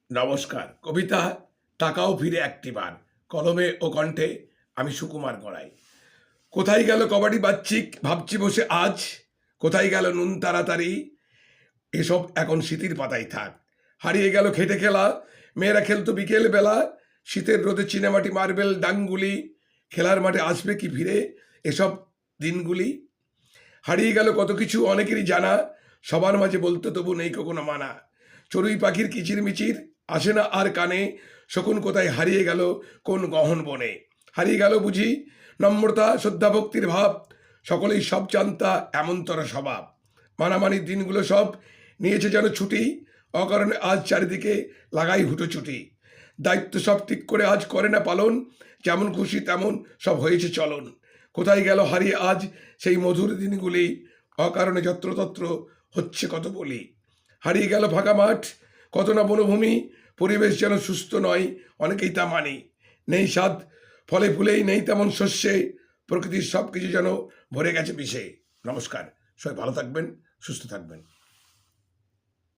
নমস্কার। কবিতা টাকাও ফিরে একটিবার, কলমে ও কণ্ঠে আমি সুকুমার গড়াই। কোথায় গেল কবাডি বাচ্চিক, ভাবছি বসে আজ। কোথায় গেল নুন তাড়াতাড়ি, এসব এখন স্মৃতির পাতায় থাক। হারিয়ে গেল খেটে খেলা, মেয়েরা খেলতো বিকেল বেলা। শীতের রোদে চিনেমাটি মার্বেল ডাঙ্গুলি, খেলার মাঠে আসবে কি ফিরে এসব দিনগুলি। হারিয়ে গেল কত কিছু অনেকেরই জানা, সবার মাঝে বলতে তবু নেই কখনো মানা। চড়ুই পাখির কিচিরমিচির আসে না আর কানে, শকুন কোথায় হারিয়ে গেল কোন গহন বনে। হারিয়ে গেল বুঝি নম্রতা শ্রদ্ধা ভক্তির ভাব, সকলেই সব জানতা এমনতর স্বভাব। মানামানির দিনগুলো সব নিয়েছে যেন ছুটি, অকারণে আজ চারিদিকে লাগাই হুটোছুটি। দায়িত্ব সব ঠিক করে আজ করে না পালন, যেমন খুশি তেমন সব হয়েছে চলন। কোথায় গেল হারিয়ে আজ সেই মধুর দিনগুলি, অকারণে যত্রতত্র হচ্ছে কত বলি। হারিয়ে গেল ফাঁকা মাঠ, কত না বনভূমি, পরিবেশ যেন সুস্থ নয় অনেকেই তা মানি। নেই স্বাদ ফলে ফুলেই নেই তেমন শস্যে, প্রকৃতির সব কিছু যেন ভরে গেছে বিষে। নমস্কার, সবাই ভালো থাকবেন, সুস্থ থাকবেন।